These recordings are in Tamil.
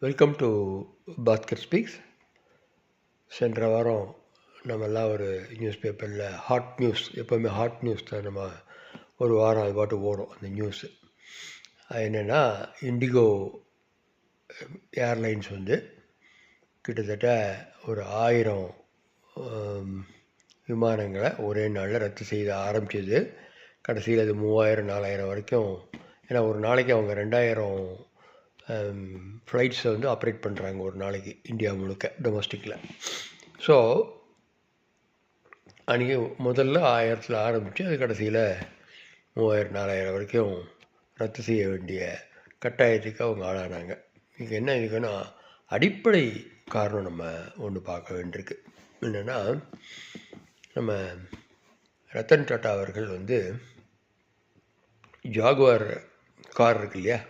Welcome to Bhaskar speaks. சென்ற வாரம் நம்மெல்லாம் ஒரு நியூஸ் பேப்பரில் ஹாட் நியூஸ், எப்போவுமே ஹாட் நியூஸ் தான் நம்ம ஒரு வாரம் அது பாட்டு ஓடும் அந்த நியூஸு. அது என்னென்னா, இண்டிகோ ஏர்லைன்ஸ் கிட்டத்தட்ட ஒரு 1000 விமானங்களை ஒரே நாளில் ரத்து செய்ய ஆரம்பிச்சது. கடைசியில் அது 3000-4000 வரைக்கும், ஏன்னா ஒரு நாளைக்கு அவங்க 2000 ஃப்ளைட்ஸை ஆப்ரேட் பண்ணுறாங்க ஒரு நாளைக்கு இந்தியா முழுக்க டொமஸ்டிக்கில். ஸோ அன்றைக்கி முதல்ல 1000 ஆரம்பித்து அது கடைசியில் 3000-4000 வரைக்கும் ரத்து செய்ய வேண்டிய கட்டாயத்துக்கு அவங்க ஆளானாங்க. இது என்ன, இதுக்குன்னா அடிப்படை காரணம் நம்ம ஒன்று பார்க்க வேண்டியிருக்கு. என்னென்னா, நம்ம ரத்தன் டாட்டா அவர்கள் ஜாகுவார் கார் இருக்கு இல்லையா,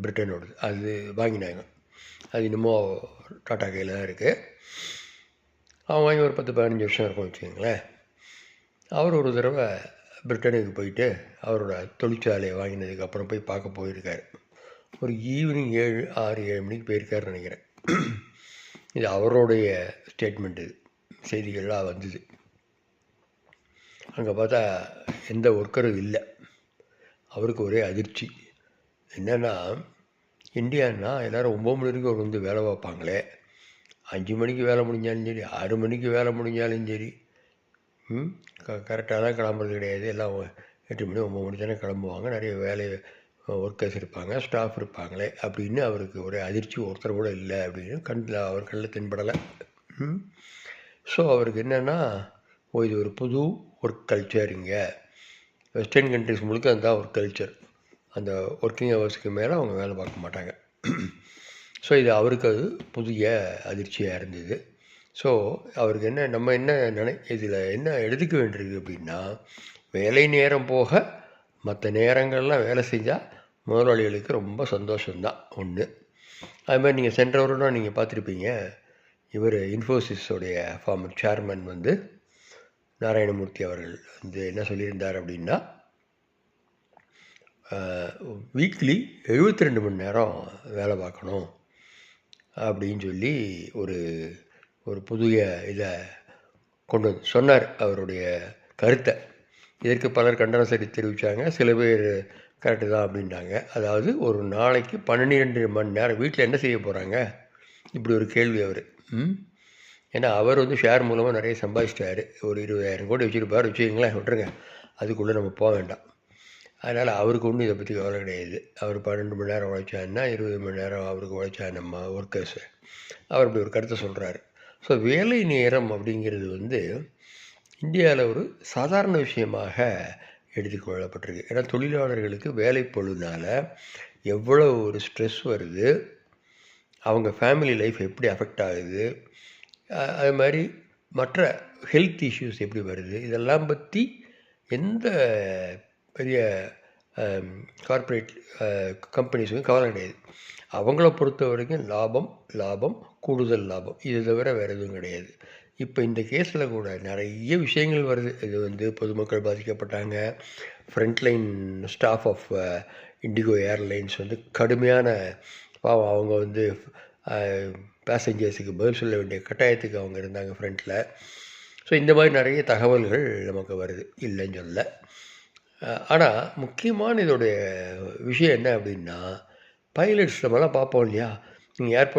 பிரிட்டனோடது, அது வாங்கினாங்க. அது இன்னமும் டாட்டா கையில் தான் இருக்குது. அவன் வாங்கி ஒரு 10-15 வருஷம் இருக்கும் வச்சுக்கோங்களேன். அவர் ஒரு தடவை பிரிட்டனுக்கு போயிட்டு அவரோட தொழிற்சாலையை வாங்கினதுக்கப்புறம் போய் பார்க்க போயிருக்கார். ஒரு ஈவினிங் 6-7 மணிக்கு போயிருக்காருன்னு நினைக்கிறேன். இது அவருடைய ஸ்டேட்மெண்ட், இது செய்திகள்லாம் வந்தது. அங்கே பார்த்தா எந்த ஒர்க்கரும் இல்லை. அவருக்கு ஒரே அதிர்ச்சி. என்னென்னா, இந்தியான்னா எல்லோரும் 9 மணி வரைக்கும் வேலை பார்ப்பாங்களே, 5 மணிக்கு வேலை முடிஞ்சாலும் சரி, 6 மணிக்கு வேலை முடிஞ்சாலும் சரி, கரெக்டாக தான் கிளம்புறது கிடையாது. எல்லாம் 8 மணி 9 மணி தானே கிளம்புவாங்க. நிறைய வேலை ஒர்க்கர்ஸ் இருப்பாங்க, ஸ்டாஃப் இருப்பாங்களே அப்படின்னு அவருக்கு ஒரே அதிர்ச்சி. ஒருத்தர் கூட இல்லை அப்படின்னு அவர் கண்ணில் தென்படலை. ஸோ அவருக்கு என்னென்னா, இது ஒரு புது ஒர்க் கல்ச்சர். இங்கே வெஸ்டர்ன் கண்ட்ரிஸ் முழுக்க அதுதான் ஒர்க் கல்ச்சர். அந்த ஒர்க்கிங் ஹவர்ஸுக்கு மேலே அவங்க வேலை பார்க்க மாட்டாங்க. ஸோ இது அவருக்கு அது புதிய அதிர்ச்சியாக இருந்தது. ஸோ அவருக்கு நம்ம இதில் என்ன எடுத்துக்க வேண்டியிருக்கு அப்படின்னா, வேலை நேரம் போக மற்ற நேரங்கள்லாம் வேலை செஞ்சால் முதலாளிகளுக்கு ரொம்ப சந்தோஷம்தான் ஒன்று. அது மாதிரி நீங்கள் சென்ற வருடம் நீங்கள் பார்த்துருப்பீங்க, இவர் இன்ஃபோசிஸோடைய ஃபார்மர் சேர்மன் நாராயணமூர்த்தி அவர்கள் என்ன சொல்லியிருந்தார் அப்படின்னா, வீக்லி 72 மணி நேரம் வேலை பார்க்கணும் அப்படின்னு சொல்லி ஒரு புதிய இதை கொண்டு சொன்னார், அவருடைய கருத்தை. இதற்கு பலர் கண்டனம் தெரிவித்தாங்க. சில பேர் கரெக்டு தான் அப்படின்ட்டாங்க. அதாவது ஒரு நாளைக்கு 12 மணி நேரம் வீட்டில் என்ன செய்ய போகிறாங்க, இப்படி ஒரு கேள்வி அவர். ஏன்னா அவர் ஷேர் மூலமாக நிறைய சம்பாதிச்சிட்டாரு. ஒரு 20,000 கோடி வச்சுருப்பார் வச்சுக்கிங்களேன், விட்டுருங்க, அதுக்குள்ளே நம்ம போக வேண்டாம். அதனால் அவருக்கு ஒன்றும் இதை பற்றி கவலை கிடையாது. அவர் 12 மணி நேரம் உழைச்சான்னா 20 மணி நேரம் அவருக்கு உழைச்சா நம்ம ஒர்க்கர்ஸு, அவர் இப்படி ஒரு கருத்தை சொல்கிறாரு. ஸோ வேலை நேரம் அப்படிங்கிறது இந்தியாவில் ஒரு சாதாரண விஷயமாக எடுத்துக்கொள்ளப்பட்டிருக்கு. ஏன்னா தொழிலாளர்களுக்கு வேலை பொழுதுனால எவ்வளோ ஒரு ஸ்ட்ரெஸ் வருது, அவங்க ஃபேமிலி லைஃப் எப்படி அஃபெக்ட் ஆகுது, அது மாதிரி மற்ற ஹெல்த் இஷ்யூஸ் எப்படி வருது, இதெல்லாம் பற்றி எந்த பெரிய கார்ப்பரேட் கம்பெனிஸுக்கும் கவலை கிடையாது. அவங்கள பொறுத்த வரைக்கும் லாபம் லாபம் கூடுதல் லாபம், இது தவிர வேறு எதுவும் கிடையாது. இப்போ இந்த கேஸில் கூட நிறைய விஷயங்கள் வருது. இது பொதுமக்கள் பாதிக்கப்பட்டாங்க. Frontline staff of IndiGo airlines கடுமையான பாவம், அவங்க பேசஞ்சர்ஸுக்கு பதில் சொல்ல வேண்டிய கட்டாயத்துக்கு அவங்க இருந்தாங்க ஃப்ரண்ட்டில். ஸோ இந்த மாதிரி நிறைய தகவல்கள் நமக்கு வருது, இல்லைன்னு சொல்ல. ஆனால் முக்கியமான இதோடைய விஷயம் என்ன அப்படின்னா, பைலட்ஸ் நம்மளாம் பார்ப்போம் இல்லையா, நீங்கள்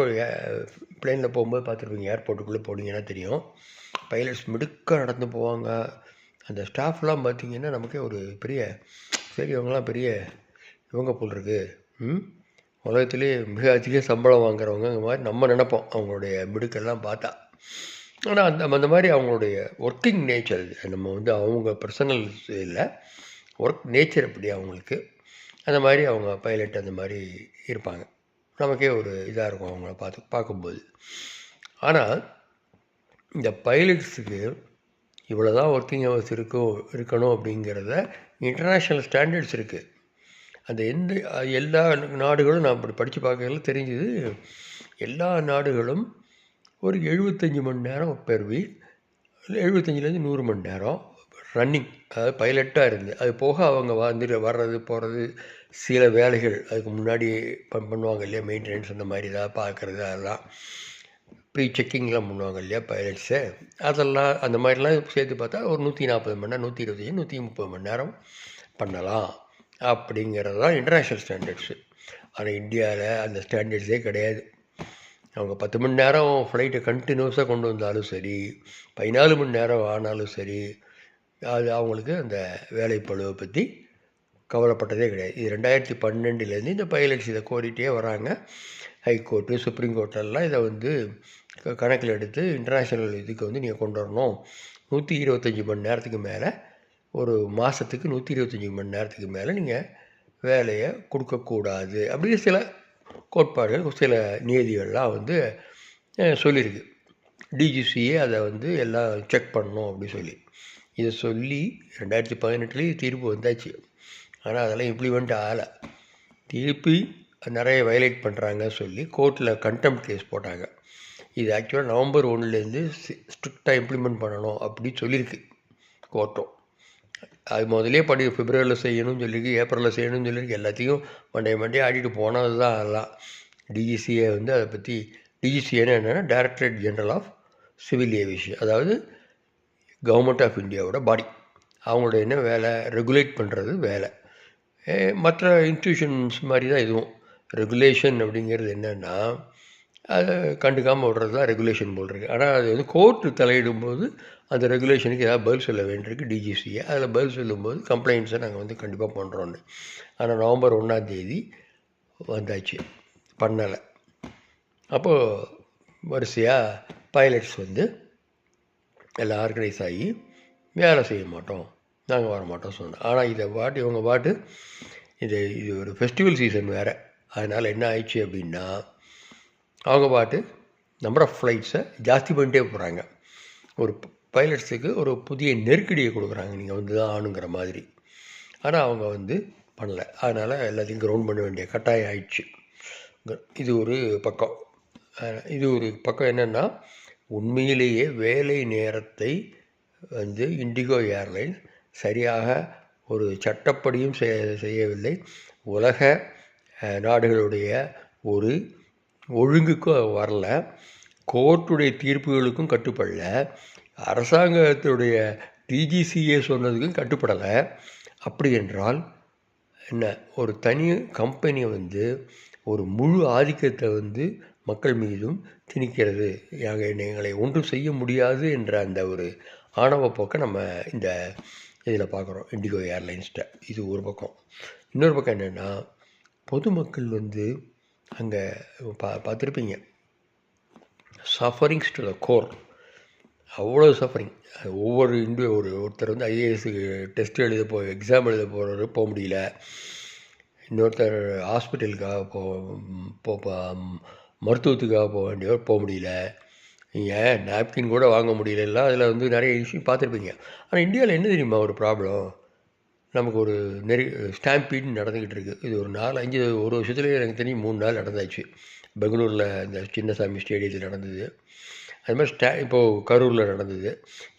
பிளேனில் போகும்போது பார்த்துருப்பீங்க, ஏர்போர்ட்டுக்குள்ளே போனீங்கன்னா தெரியும், பைலட்ஸ் மிடுக்க நடந்து போவாங்க. அந்த ஸ்டாஃப்லாம் பார்த்திங்கன்னா நமக்கே ஒரு பெரிய, சரி இவங்கெல்லாம் பெரிய இவங்க போல் இருக்குது, உலகத்திலே மிக அதிக சம்பளம் வாங்குறவங்க இந்த மாதிரி நம்ம நினைப்போம் அவங்களுடைய மிடுக்கெல்லாம் பார்த்தா. ஆனால் அந்த மாதிரி அவங்களுடைய ஒர்க்கிங் நேச்சர், நம்ம அவங்க பர்சனல் இல்லை, ஒர்க் நேச்சர் எப்படி அவங்களுக்கு, அந்த மாதிரி அவங்க பைலட் அந்த மாதிரி இருப்பாங்க. நமக்கே ஒரு இதாக இருக்கும் அவங்கள பார்க்கும்போது. ஆனால் இந்த பைலட்ஸுக்கு இவ்வளோ தான் ஒர்க்கிங் ஹவர்ஸ் இருக்கணும் அப்படிங்கிறத இன்டர்நேஷ்னல் ஸ்டாண்டர்ட்ஸ் இருக்குது. அந்த எல்லா நாடுகளும் நான் அப்படி படித்து பார்க்கறதுல தெரிஞ்சுது, எல்லா நாடுகளும் ஒரு 75 மணி நேரம் பெர் வீக், 75லேருந்து 100 மணி நேரம் ரன்னிங், அதாவது பைலட்டாக இருந்து, அது போக அவங்க வர்றது போகிறது சில வேலைகள் அதுக்கு முன்னாடி பண்ணுவாங்க இல்லையா, மெயின்டெனன்ஸ் அந்த மாதிரி ஏதாவது பார்க்குறது, அதெல்லாம் ப்ரீ செக்கிங்லாம் பண்ணுவாங்க இல்லையா பைலட்ஸு, அதெல்லாம் அந்த மாதிரிலாம் சேர்த்து பார்த்தா ஒரு 140 மணி நேரம், 125, 130 மணி நேரம் பண்ணலாம் அப்படிங்கிறது தான் இன்டர்நேஷ்னல் ஸ்டாண்டர்ட்ஸு. ஆனால் இந்தியாவில் அந்த ஸ்டாண்டர்ட்ஸே கிடையாது. அவங்க 10 மணி நேரம் ஃப்ளைட்டை கண்டினியூஸாக கொண்டு வந்தாலும் சரி, 14 மணி நேரம் ஆனாலும் சரி, அது அவங்களுக்கு அந்த வேலைப்பளுவை பற்றி கவலைப்பட்டதே கிடையாது. இது 2012 இந்த பைலட்ஸ் இதை கோரிட்டே வராங்க. ஹைகோர்ட்டு, சுப்ரீம் கோர்ட்டெல்லாம் இதை கணக்கில் எடுத்து இன்டர்நேஷ்னல் இதுக்கு நீங்கள் கொண்டு வரணும். 125 மணி நேரத்துக்கு மேலே, ஒரு மாதத்துக்கு 125 மணி நேரத்துக்கு மேலே நீங்கள் வேலையை கொடுக்கக்கூடாது அப்படின்னு சில கோட்பாடுகள், சில நியதிகள்லாம் சொல்லியிருக்கு. டிஜிசியே அதை எல்லாம் செக் பண்ணணும் அப்படின்னு சொல்லி இதை சொல்லி 2018 தீர்ப்பு வந்தாச்சு. ஆனால் அதெல்லாம் இம்ப்ளிமெண்ட் ஆகலை. திருப்பி நிறைய வயலேட் பண்ணுறாங்க சொல்லி கோர்ட்டில் கண்டெம்ப்ட் கேஸ் போட்டாங்க. இது ஆக்சுவலாக நவம்பர் 1 ஸ்ட்ரிக்டாக இம்ப்ளிமெண்ட் பண்ணணும் அப்படின்னு சொல்லியிருக்கு கோர்ட்டும். அது முதலே பிப்ரவரியில் செய்யணும்னு சொல்லியிருக்கு, ஏப்ரலில் செய்யணும்னு சொல்லியிருக்கு. எல்லாத்தையும் மண்டே ஆடிட்டு போனது தான் அதெல்லாம். டிஜிசிஏ அதை பற்றி, டிஜிசிஏன்னு என்னென்னா directorate general of civil aviation, அதாவது கவர்மெண்ட் ஆஃப் இந்தியாவோட பாடி. அவங்களோட என்ன வேலை, ரெகுலேட் பண்ணுறது வேலை. மற்ற இன்ஸ்டியூஷன்ஸ் மாதிரி தான் இதுவும். ரெகுலேஷன் அப்படிங்கிறது என்னென்னா அதை கண்டுக்காமல் விடுறது தான் ரெகுலேஷன் போல் இருக்குது. ஆனால் அது கோர்ட்டு தலையிடும்போது அந்த ரெகுலேஷனுக்கு ஏதாவது பதில் சொல்ல வேண்டியிருக்கு டிஜிசியை. அதில் பதில் சொல்லும்போது கம்ப்ளைண்ட்ஸை நாங்கள் கண்டிப்பாக பண்ணுறோன்னு. ஆனால் நவம்பர் 1 வந்தாச்சு, பண்ணலை. அப்போது வரிசையாக பைலட்ஸ் எல்லாம் ஆர்கனைஸ் ஆகி வேலை செய்ய மாட்டோம், நாங்கள் வர மாட்டோம் சொன்னோம். ஆனால் இவங்க பாட்டு இது ஒரு ஃபெஸ்டிவல் சீசன் வேறு. அதனால் என்ன ஆயிடுச்சு அப்படின்னா, அவங்க பாட்டு நம்பர் ஆஃப் ஃப்ளைட்ஸை ஜாஸ்தி பண்ணிட்டே போகிறாங்க. ஒரு பைலட்ஸுக்கு ஒரு புதிய நெருக்கடியை கொடுக்குறாங்க, நீங்கள் தான் ஆணுங்கிற மாதிரி. ஆனால் அவங்க பண்ணலை. அதனால் எல்லாத்தையும் கிரவுண்ட் பண்ண வேண்டிய கட்டாயம் ஆயிடுச்சு. இது ஒரு பக்கம். இது ஒரு பக்கம் என்னென்னா, உண்மையிலேயே வேலை நேரத்தை இண்டிகோ ஏர்லைன்ஸ் சரியாக ஒரு சட்டப்படியும் செய்யவில்லை. உலக நாடுகளுடைய ஒரு ஒழுங்குக்கும் வரல, கோர்ட்டுடைய தீர்ப்புகளுக்கும் கட்டுப்படல, அரசாங்கத்துடைய டிஜிசிஏ சொன்னதுக்கும் கட்டுப்படலை. அப்படி என்றால் என்ன, ஒரு தனி கம்பெனி ஒரு முழு ஆதிக்கத்தை மக்கள் மீதும் திணிக்கிறது, எங்களை ஒன்றும் செய்ய முடியாது என்ற அந்த ஒரு ஆணவ போக்கை நம்ம இந்த இதில் பார்க்குறோம் இண்டிகோ ஏர்லைன்ஸ்கிட்ட. இது ஒரு பக்கம். இன்னொரு பக்கம் என்னென்னா, பொதுமக்கள் அங்கே பார்த்துருப்பீங்க, சஃபரிங்ஸ் டு த கோர். அவ்வளோ சஃபரிங். ஒவ்வொரு ஒருத்தர் ஐஏஎஸ்க்கு டெஸ்ட் எழுத எக்ஸாம் எழுத போகிறவர் போக முடியல, இன்னொருத்தர் ஹாஸ்பிட்டலுக்காக மருத்துவத்துக்காக போக வேண்டியவர் போக முடியல, நீங்கள் நாப்கின் கூட வாங்க முடியல. அதில் நிறைய விஷயம் பார்த்துருப்பீங்க. ஆனால் இந்தியாவில் என்ன தெரியுமா ஒரு ப்ராப்ளம், நமக்கு ஒரு ஸ்டாம்பீட் நடந்துக்கிட்டு இருக்குது. இது ஒரு 4-5 ஒரு வருஷத்துலேயே எனக்கு தெரியும் 3 நாள் நடந்தாச்சு. பெங்களூரில் இந்த சின்னசாமி ஸ்டேடியத்தில் நடந்தது. அது மாதிரி இப்போது கரூரில் நடந்தது.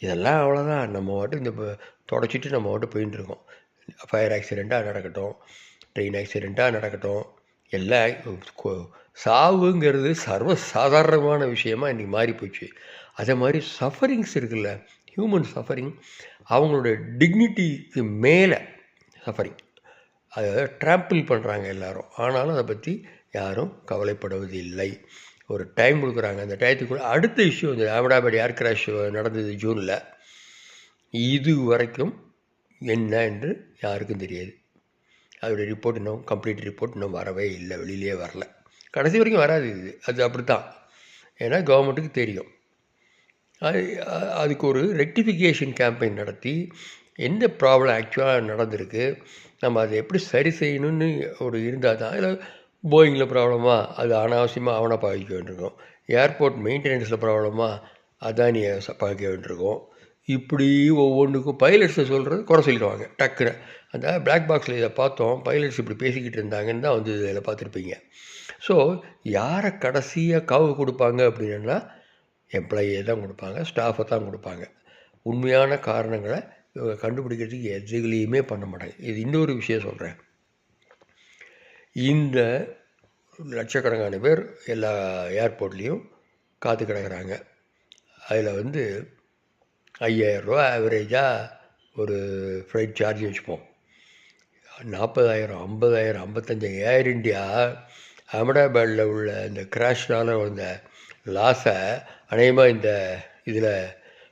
இதெல்லாம் அவ்வளோதான். நம்ம வாட்டு தொடச்சிட்டு நம்ம வாட்டு போயின்னு இருக்கோம். ஃபயர் ஆக்சிடெண்ட்டாக நடக்கட்டும், ட்ரெயின் ஆக்சிடெண்ட்டாக நடக்கட்டும், எல்லாம் சாவுங்கிறது சர்வசாதாரணமான விஷயமாக இன்றைக்கி மாறிப்போச்சு. அதே மாதிரி சஃபரிங்ஸ் இருக்குல்ல, ஹியூமன் சஃபரிங், அவங்களோட டிக்னிட்டிக்கு மேலே சஃபரிங், அதை ட்ராம்பிள் பண்ணுறாங்க எல்லோரும். ஆனாலும் அதை பற்றி யாரும் கவலைப்படுவதில்லை. ஒரு டைம் கொடுக்குறாங்க, அந்த டயத்துக்குள்ளே அடுத்த இஷ்யூ அகமதாபாத் ஏர் கிராஷ் நடந்தது ஜூனில். இது வரைக்கும் என்ன என்று யாருக்கும் தெரியாது. அதோடைய ரிப்போர்ட் கம்ப்ளீட் ரிப்போர்ட் இன்னும் வரவே இல்லை, வெளியிலே வரல, கடைசி வரைக்கும் வராது. அது அப்படி தான். ஏன்னா கவர்மெண்ட்டுக்கு தெரியும். அதுக்கு ஒரு ரெக்டிஃபிகேஷன் கேம்பெயின் நடத்தி எந்த ப்ராப்ளம் ஆக்சுவலாக நடந்திருக்கு, நம்ம அதை எப்படி சரி செய்யணும்னு இருந்தால் தான். இல்லை போயிங்கில் ப்ராப்ளமாக, அது அனாவசியமாக அவனை பாதிக்க வேண்டியிருக்கும். ஏர்போர்ட் மெயின்டெனன்ஸில் ப்ராப்ளமாக அதானியை பாதிக்க வேண்டியிருக்கும். இப்படி ஒவ்வொன்றுக்கும் பைலட்ஸை சொல்கிறது குறை சொல்லிடுவாங்க டக்குன்னு. அந்த பிளாக் பாக்ஸில் இதை பார்த்தோம், பைலட்ஸ் இப்படி பேசிக்கிட்டு இருந்தாங்கன்னு தான் இதில் பார்த்துருப்பீங்க. ஸோ யாரை கடைசியாக காவு கொடுப்பாங்க அப்படின்னா, எம்ப்ளாயியை தான் கொடுப்பாங்க, ஸ்டாஃபை தான் கொடுப்பாங்க. உண்மையான காரணங்களை இவங்க கண்டுபிடிக்கிறதுக்கு எதுலேயுமே பண்ண மாட்டாங்க. இது இன்னொரு விஷயம் சொல்கிறேன். இந்த லட்சக்கணக்கான பேர் எல்லா ஏர்போர்ட்லேயும் காத்து கிடக்குறாங்க. அதில் வந்து 5000 ரூபா ஆவரேஜாக ஒரு ஃப்ளைட் சார்ஜ் வச்சுப்போம். 40,000, 50,000, 55,000 ஏர் இண்டியா அகமதாபாத்தில் உள்ள இந்த கிராஷ்னால் வந்த லாஸை அநேகமாக இந்த இதில்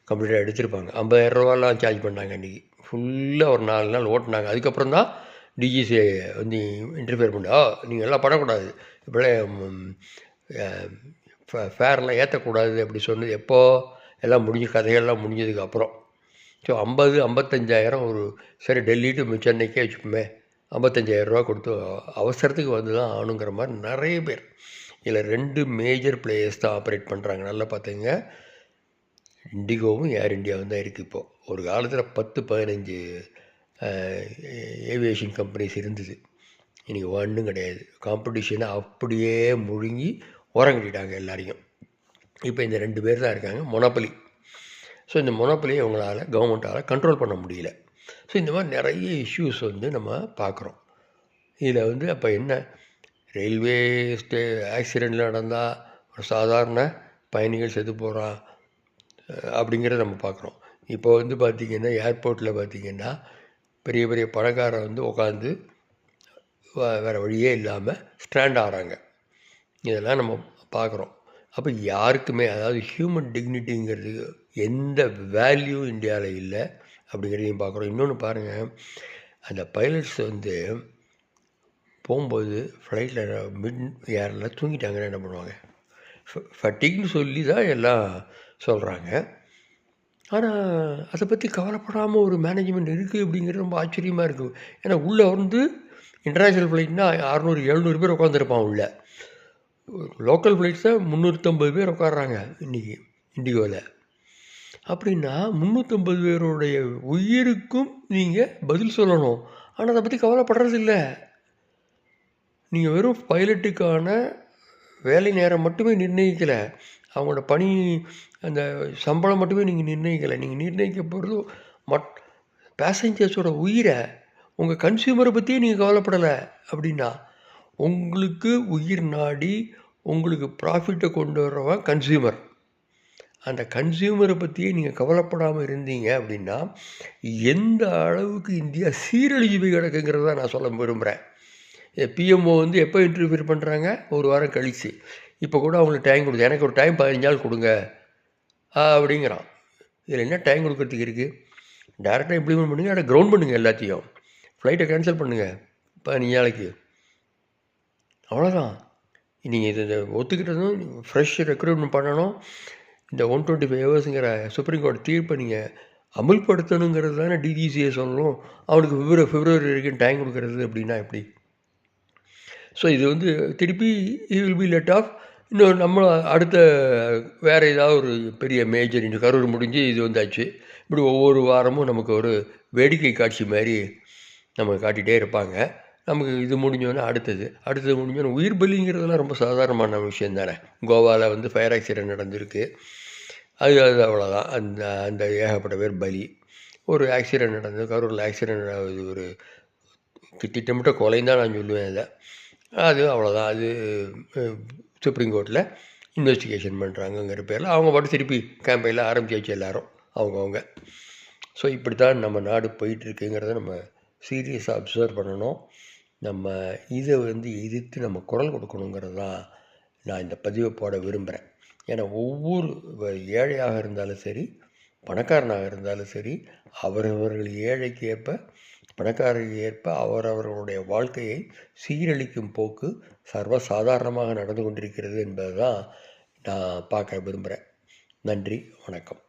கம்ப்ளீட்டாக எடுத்திருப்பாங்க. 50,000 ரூபாலாம் சார்ஜ் பண்ணாங்க அன்றைக்கி. ஃபுல்லாக ஒரு 4 நாள் ஓட்டினாங்க. அதுக்கப்புறம் தான் டிஜிசி வந்து இன்டர்ஃபியர் பண்ணா, நீங்கள் எல்லாம் பண்ணக்கூடாது, இப்போலாம் ஃபேர்லாம் ஏற்றக்கூடாது அப்படி சொன்னது எப்போது எல்லாம் முடிஞ்ச கதைகள்லாம் முடிஞ்சதுக்கப்புறம். ஸோ 55,000 ஒரு சரி டெல்லி டு சென்னைக்கே வச்சுப்போமே, 55,000 ரூபா கொடுத்து அவசரத்துக்கு வந்து தான் ஆகணுங்கிற மாதிரி நிறைய பேர். இதில் 2 மேஜர் பிளேயர்ஸ் தான் ஆப்ரேட் பண்ணுறாங்க. நல்லா பார்த்துங்க, இண்டிகோவும் ஏர் இண்டியாவும் தான் இருக்குது இப்போது. ஒரு காலத்தில் 10-15 ஏவியேஷன் கம்பெனிஸ் இருந்தது. இன்றைக்கி ஒன்றும் கிடையாது. காம்படிஷனை அப்படியே முழுங்கி ஓரங்கட்டிட்டாங்க எல்லாரையும். இப்போ இந்த 2 பேர் தான் இருக்காங்க, மொனோபலி. ஸோ இந்த மொனோபலியை அவங்களால கவர்மெண்ட்டால் கண்ட்ரோல் பண்ண முடியல. ஸோ இந்த மாதிரி நிறைய இஷ்யூஸ் வந்து நம்ம பார்க்குறோம். இதில் வந்து அப்போ என்ன, ரயில்வே ஆக்சிடெண்ட்டில் நடந்தால் ஒரு சாதாரண பயணிகள் செத்து போகிறான் அப்படிங்கிறத நம்ம பார்க்குறோம். இப்போ வந்து பார்த்திங்கன்னா ஏர்போர்ட்டில் பார்த்திங்கன்னா பெரிய பெரிய பணக்காரன் வந்து உட்காந்து வேறு வழியே இல்லாமல் ஸ்டாண்ட் ஆகிறாங்க. இதெல்லாம் நம்ம பார்க்குறோம். அப்போ யாருக்குமே, அதாவது ஹியூமன் டிக்னிட்டிங்கிறது எந்த வேல்யூ இந்தியாவில் இல்லை அப்படிங்கிறதையும் பார்க்குறோம். இன்னொன்று பாருங்கள், அந்த பைலட்ஸ் வந்து போகும்போது ஃப்ளைட்டில் மிட் ஏரில் தூங்கிட்டாங்கன்னா என்ன பண்ணுவாங்க? ஃபட்டிக்னு சொல்லி தான் எல்லாம் சொல்கிறாங்க. ஆனால் அதை பற்றி கவலைப்படாமல் ஒரு மேனேஜ்மெண்ட் இருக்குது அப்படிங்கிறது ரொம்ப ஆச்சரியமாக இருக்குது. ஏன்னா உள்ளே வந்து இன்டர்நேஷ்னல் ஃப்ளைட்னால் 600-700 பேர் உட்காந்துருப்பான் உள்ளே. லோக்கல் ஃப்ளைட்ஸை 350 பேர் உட்காடுறாங்க இன்றைக்கி இண்டிகோவில். அப்படின்னா 350 பேருடைய உயிருக்கும் நீங்கள் பதில் சொல்லணும். ஆனால் அதை பற்றி கவலைப்படுறது இல்லை. நீங்கள் வெறும் பைலட்டுக்கான வேலை நேரம் மட்டுமே நிர்ணயிக்கலை, அவங்களோட பணி அந்த சம்பளம் மட்டுமே நீங்கள் நிர்ணயிக்கலை. நீங்கள் நிர்ணயிக்க போகிறது பேசஞ்சர்ஸோட உயிரை, உங்கள் கன்சியூமரை பற்றியே நீங்கள் கவலைப்படலை. அப்படின்னா உங்களுக்கு உயிர் நாடி உங்களுக்கு ப்ராஃபிட்டை கொண்டு வர்றவன் கன்சியூமர். அந்த கன்சியூமரை பற்றியே நீங்கள் கவலைப்படாமல் இருந்தீங்க அப்படின்னா எந்த அளவுக்கு இந்தியா சீரழிஞ்சு போய் கிடக்குங்கிறத நான் சொல்ல விரும்புகிறேன். பிஎம்ஓ வந்து எப்போ இன்டர்ஃபியர் பண்ணுறாங்க? ஒரு வாரம் கழிச்சு. இப்போ கூட அவங்களுக்கு டைம் கொடுங்க, எனக்கு ஒரு டைம் 15 நாள் கொடுங்க அப்படிங்கிறான். இதில் என்ன டைம் கொடுக்கறதுக்கு இருக்குது? டேரெக்டாக இம்ப்ளிமெண்ட் பண்ணுங்கள், அதை கிரவுண்ட் பண்ணுங்கள், எல்லாத்தையும் ஃப்ளைட்டை கேன்சல் பண்ணுங்கள் 15 நாளைக்கு, அவ்வளோதான். நீங்கள் இதை ஒத்துக்கிட்டதும் ஃப்ரெஷ் ரெக்ரூட்மெண்ட் பண்ணணும். இந்த 125 ஹவர்ஸுங்கிற சுப்ரீம் கோர்ட் தீர்ப்பை நீங்கள் அமுல்படுத்தணுங்கிறது தானே டிஜிசியை சொல்லணும். அவனுக்கு பிப்ரவரி வரைக்கும் டைம் கொடுக்கறது அப்படின்னா எப்படி? ஸோ இது வந்து திருப்பி வில் பி லெட் ஆஃப். இன்னும் நம்ம அடுத்த வேறு ஏதாவது ஒரு பெரிய மேஜர் இந்த கரூர் முடிஞ்சு இது வந்தாச்சு. இப்படி ஒவ்வொரு வாரமும் நமக்கு ஒரு வேடிக்கை காட்சி மாதிரி நமக்கு காட்டிகிட்டே இருப்பாங்க. நமக்கு இது முடிஞ்சோன்னே அடுத்தது முடிஞ்சோன்னே உயிர் பலிங்கிறதுலாம் ரொம்ப சாதாரணமான விஷயம் தானே. கோவாவில் வந்து ஃபயர் ஆக்சிடென்ட் நடந்திருக்கு, அது அவ்வளோதான். அந்த ஏகப்பட்ட பேர் பலி. ஒரு ஆக்சிடென்ட் நடந்தது, கரூரில் ஆக்சிடென்ட் ஆகுது, ஒரு திட்டமிட்ட கொலைன்னு தான் நான் சொல்லுவேன் அதை. அது அவ்வளோதான். அது சுப்ரீம் கோர்ட்டில் இன்வெஸ்டிகேஷன் பண்ணுறாங்கங்கிற பேரில் அவங்க பாட்டு திருப்பி கேம்பெயினில் ஆரம்பிச்சாச்சு எல்லோரும் அவங்கவுங்க. ஸோ இப்படி தான் நம்ம நாடு போயிட்டுருக்குங்கிறத நம்ம சீரியஸாக அப்சர்வ் பண்ணணும். நம்ம இதை வந்து எதிர்த்து நம்ம குரல் கொடுக்கணுங்கிறது தான் நான் இந்த பதிவை போட விரும்புகிறேன். ஏன்னா ஒவ்வொரு ஏழையாக இருந்தாலும் சரி, பணக்காரனாக இருந்தாலும் சரி, அவரவர்கள் ஏழைக்கு ஏற்ப பணக்காரருக்கு ஏற்ப அவரவர்களுடைய வாழ்க்கையை சீரழிக்கும் போக்கு சர்வசாதாரணமாக நடந்து கொண்டிருக்கிறது என்பது தான் நான் பார்க்க விரும்புகிறேன். நன்றி, வணக்கம்.